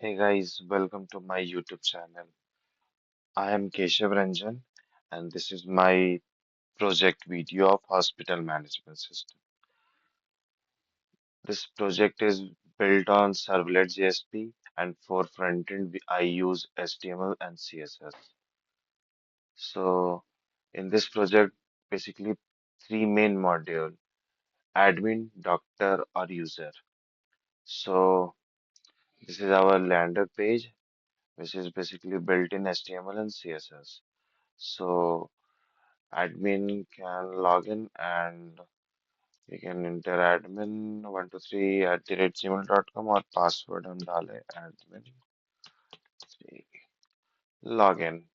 Hey guys, welcome to my YouTube channel. I am Keshav Ranjan and this is my project video of hospital management system. This project is built on Servlet JSP and for front-end I use HTML and CSS. So in this project, basically three main module, admin, doctor or user. So this is our lander page, which is basically built in HTML and CSS. So admin can log in and we can enter admin123@gmail.com और password हम डालें admin3 login.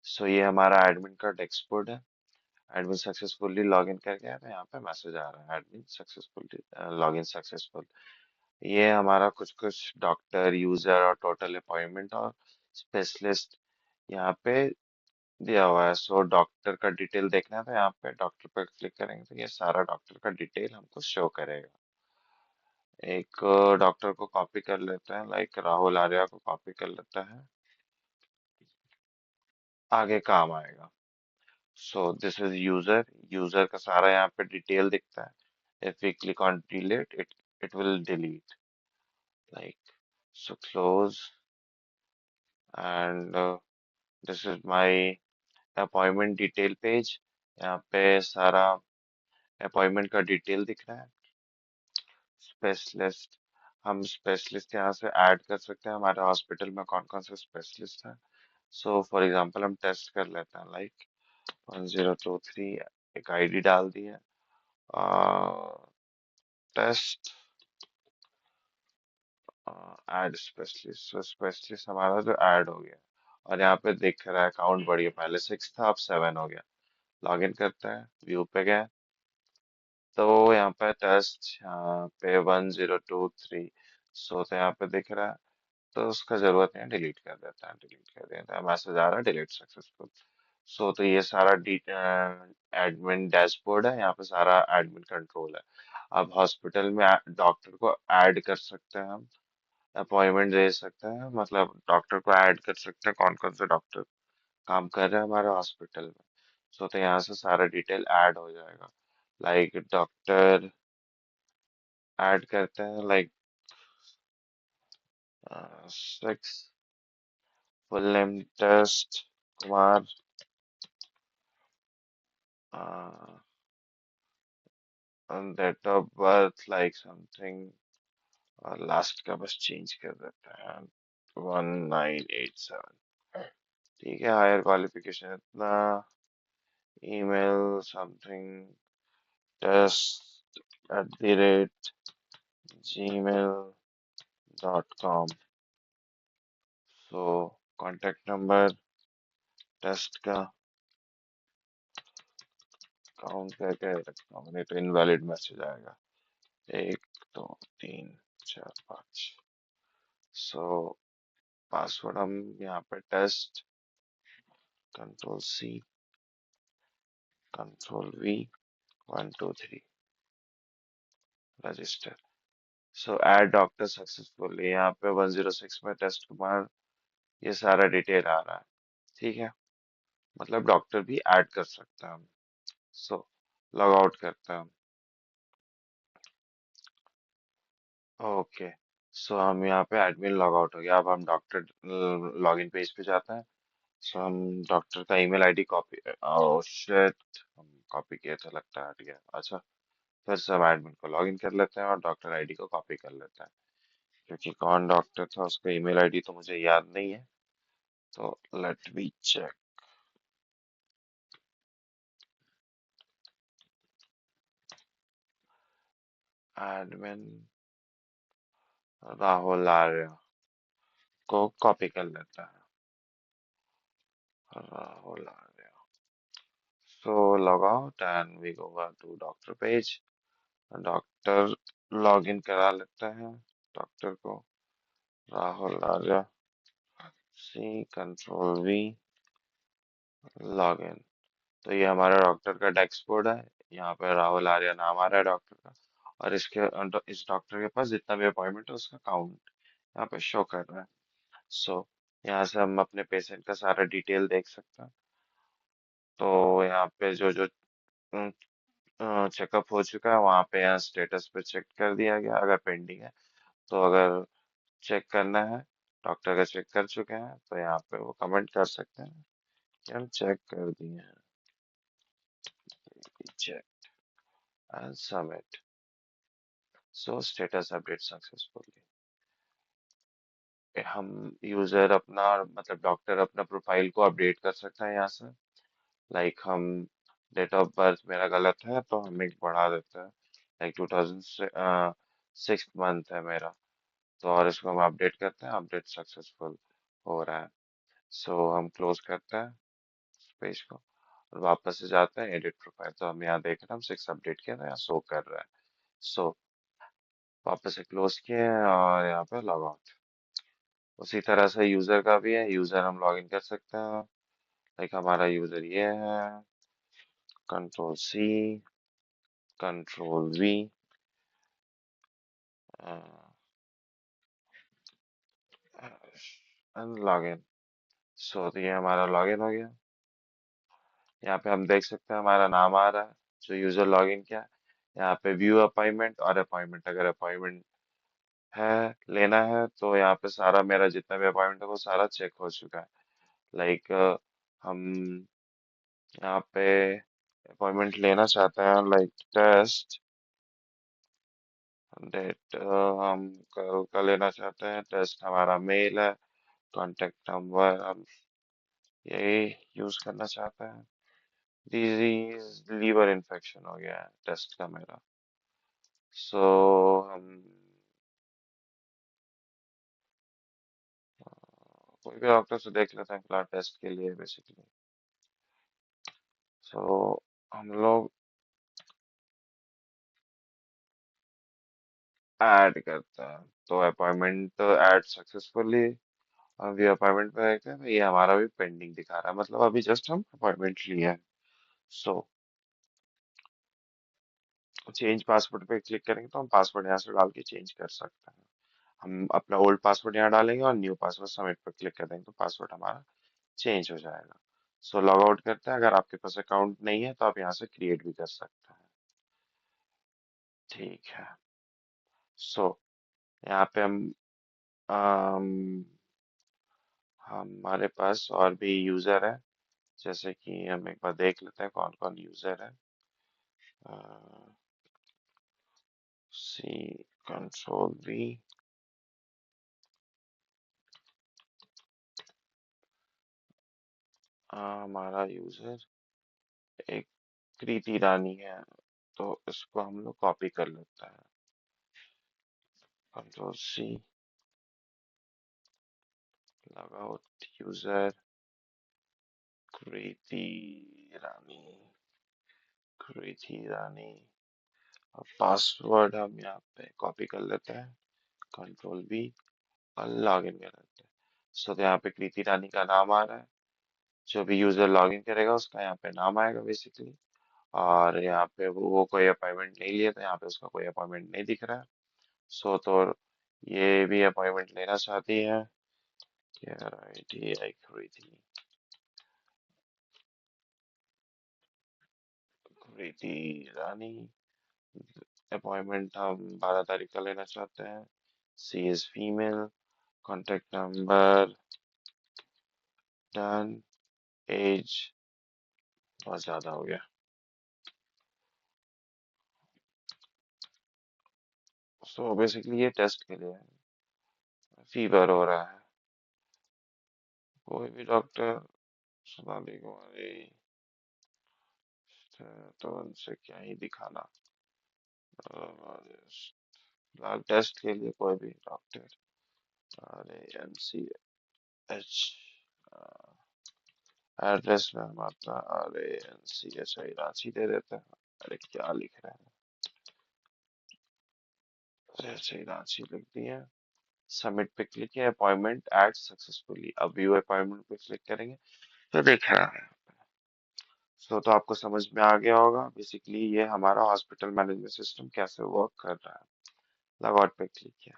सो ये हमारा admin का dashboard है। Admin successfully login कर गया है, यहाँ पे मैसेज आ रहा है एडमिन सक्सेसफुली लॉगिन सक्सेसफुल। ये हमारा कुछ कुछ डॉक्टर यूजर और टोटल अपॉइंटमेंट और स्पेशलिस्ट यहाँ पे दिया हुआ है। सो डॉक्टर का डिटेल देखना है तो यहाँ पे डॉक्टर पर क्लिक करेंगे तो ये सारा डॉक्टर का डिटेल हमको शो करेगा। एक डॉक्टर को कॉपी कर लेते हैं, लाइक राहुल आर्या को कॉपी कर लेता है, आगे काम आएगा। So this is user. User का सारा यहाँ पे डिटेल दिखता है। If we click on delete it, it will delete, like so close and this is my appointment detail page. यहाँ पे सारा अपॉइंटमेंट का डिटेल दिख रहा है। स्पेशलिस्ट, हम स्पेशलिस्ट यहाँ से ऐड कर सकते हैं, हमारे हॉस्पिटल में कौन कौन से स्पेशलिस्ट हैं। सो फॉर एग्जांपल हम टेस्ट कर लेते हैं, लाइक 1023, एक आईडी डाल दी है, टेस्ट ऐड स्पेशलिस्ट। सो स्पेशलिस्ट हमारा जो ऐड हो गया और यहाँ पे दिख रहा है काउंट बढ़ गया, पहले 6 था अब 7 हो गया। लॉगिन करते हैं, व्यू पे गए तो यहाँ पे टेस्ट, यहाँ पे 1023। सो तो यहाँ पे दिख रहा है तो उसका जरूरत नहीं है, डिलीट कर देता है। डिलीट कर देता है, मैसेज आ रहा है डिलीट सक्सेसफुल। सो तो ये सारा एडमिन डैशबोर्ड है, यहाँ पे सारा एडमिन कंट्रोल है। अब हॉस्पिटल में डॉक्टर को ऐड कर सकते हैं हम, अपॉइंटमेंट दे सकते हैं, मतलब डॉक्टर को ऐड कर सकते हैं, कौन कौन से डॉक्टर काम कर रहे हैं हमारे हॉस्पिटल में। सो तो यहाँ से सारा डिटेल ऐड हो जाएगा, लाइक डॉक्टर ऐड करते हैं, like 6 full name test Kumar, date of birth like something, और लास्ट का बस चेंज कर देते हैं 1987। ठीक है, हायर क्वालिफिकेशन इतना, email something test @gmail.com। So contact number test का काउंट करके रखता हूँ, नहीं तो इनवैलिड मैसेज आएगा। 1 2 3 4 5। सो पासवर्ड हम यहाँ पे test, control C, control V, 1 2 3, register. So add doctor successfully, यहाँ पे 106 में टेस्ट कुमार, ये सारा डिटेल आ रहा है। ठीक है, मतलब डॉक्टर भी ऐड कर सकते हैं हम। सो लॉग आउट करते हैं हम। ओके, सो हम यहाँ पे एडमिन लॉग आउट हो गया। अब हम डॉक्टर लॉगिन पेज पे जाते हैं। सो हम डॉक्टर का email ID copy, oh shit, हम कॉपी किए थे, लगता है हट गया। अच्छा, फिर से हम एडमिन को लॉगिन कर लेते हैं और डॉक्टर आईडी को कॉपी कर लेते हैं, क्योंकि कौन डॉक्टर था उसका ईमेल आईडी तो मुझे याद नहीं है। तो let me check. Admin Rahul Arya को कॉपी कर लेते हैं, Rahul Arya. So log out and we go to doctor page. Doctor login करा लेते हैं डॉक्टर को, Rahul Arya, C control V, login. तो ये हमारा डॉक्टर का डैशबोर्ड है, यहाँ पे राहुल आर्य नाम आ रहा है डॉक्टर का, और इसके इस डॉक्टर के पास जितना भी अपॉइंटमेंट है उसका काउंट यहाँ पे शो कर रहा है। सो यहाँ से हम अपने पेशेंट का सारा डिटेल देख सकते हैं। तो यहाँ पे जो जो चेकअप हो चुका है वहाँ पे यहाँ स्टेटस पे चेक कर दिया गया, अगर पेंडिंग है तो, अगर चेक करना है, डॉक्टर का चेक कर चुके हैं तो यहाँ पे वो कमेंट कर सकते हैं कि हम चेक कर दिए हैं, check and submit. So status update successfully. हम यूजर अपना, मतलब डॉक्टर अपना प्रोफाइल को अपडेट कर सकता है यहाँ से। लाइक हम, डेट ऑफ बर्थ मेरा गलत है तो हम एक बढ़ा देते हैं, लाइक 2006 मंथ है मेरा, तो और इसको हम अपडेट करते हैं, अपडेट सक्सेसफुल हो रहा है। सो हम क्लोज करते हैं पेज को और वापस से जाते हैं एडिट प्रोफाइल, तो हम यहाँ देख रहे हैं हम 6 अपडेट किया था, यहाँ शो कर रहा है। सो वापस से क्लोज किए हैं और यहाँ पे लॉग आउट। उसी तरह से यूजर का भी है, यूजर हम लॉग इन कर सकते हैं। लाइक हमारा यूजर ये है, control C, control V, and log in. So तो ये हमारा लॉग इन हो गया। यहाँ पे हम देख सकते हैं हमारा नाम आ रहा है जो यूजर लॉग इन किया है। यहाँ पे व्यू अपॉइंटमेंट और अपॉइंटमेंट, अगर अपॉइंटमेंट है, लेना है, तो यहाँ पे सारा मेरा जितना भी अपॉइंटमेंट है वो सारा चेक हो चुका है। लाइक हम यहाँ पे अपॉइंटमेंट लेना चाहते हैं, लाइक टेस्ट डेट, हम कल का लेना चाहते हैं, टेस्ट हमारा मेल है, कॉन्टेक्ट नंबर हम यही यूज करना चाहते हैं। डिजीज लीवर इन्फेक्शन हो गया है टेस्ट का मेरा। सो हम कोई भी डॉक्टर से देख लेते हैं ब्लड टेस्ट के लिए बेसिकली। सो हम लोग ऐड करते हैं, तो अपॉइंटमेंट ऐड सक्सेसफुली। अभी अपॉइंटमेंट पे देखते हैं तो ये हमारा भी पेंडिंग दिखा रहा है, मतलब अभी जस्ट हम अपॉइंटमेंट लिए हैं। सो चेंज पासवर्ड पे क्लिक करेंगे तो हम पासवर्ड यहाँ से डाल के चेंज कर सकते हैं। हम अपना ओल्ड पासवर्ड यहाँ डालेंगे और न्यू पासवर्ड सबमिट पर क्लिक कर देंगे तो पासवर्ड हमारा चेंज हो जाएगा। सो लॉग आउट करते हैं, अगर आपके पास अकाउंट नहीं है तो आप यहाँ से क्रिएट भी कर सकते हैं। ठीक है। सो यहाँ पे अम, हमारे पास और भी यूजर है, जैसे कि हम एक बार देख लेते हैं कौन कौन यूजर है। सी, कंट्रोल V, हमारा यूजर एक कृति रानी है, तो इसको हम लोग कॉपी कर लेते हैं। Control C, log out user Kriti Rani, Kriti Rani. अब पासवर्ड हम यहाँ पे कॉपी कर लेते हैं, कंट्रोल V, और लॉग इन कर लेते हैं। सो तो यहाँ पे कृति रानी का नाम आ रहा है, जो भी यूजर लॉग इन करेगा उसका यहाँ पे नाम आएगा बेसिकली। और यहाँ पे वो कोई अपॉइंटमेंट नहीं लिया, तो यहाँ पे उसका कोई अपॉइंटमेंट नहीं दिख रहा है। सो तो ये भी अपॉइंटमेंट लेना चाहती है, KRITI कृति, कृति रानी। अपॉइंटमेंट हम 12 तारीख का लेना चाहते हैं। She is female, contact number done, age बहुत ज्यादा हो गया। सो बेसिकली ये टेस्ट के लिए है, फीवर हो रहा है। कोई भी डॉक्टर, सोनाली कुमारी, तो उनसे क्या ही दिखाना। फिलहाल टेस्ट के लिए कोई भी डॉक्टर, RANCH, एड्रेस में हम अपना RANCH रांची दे देते हैं। अरे क्या लिख रहे हैं, रांची लिख दिया। सबमिट पे क्लिक किया, अपॉइंटमेंट ऐड सक्सेसफुली। अब व्यू अपॉइंटमेंट पे क्लिक करेंगे तो दिख रहा है। सो तो आपको समझ में आ गया होगा बेसिकली ये हमारा हॉस्पिटल मैनेजमेंट सिस्टम कैसे वर्क कर रहा है। लॉग आउट पे क्लिक किया,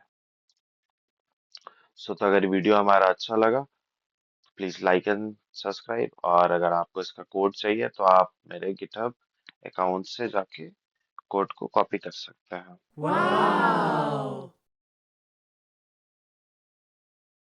तो अगर वीडियो हमारा अच्छा लगा, प्लीज लाइक एंड सब्सक्राइब, और अगर आपको इसका कोड चाहिए तो आप मेरे गिटहब अकाउंट से जाके कोड को कॉपी कर सकते हैं। वाह।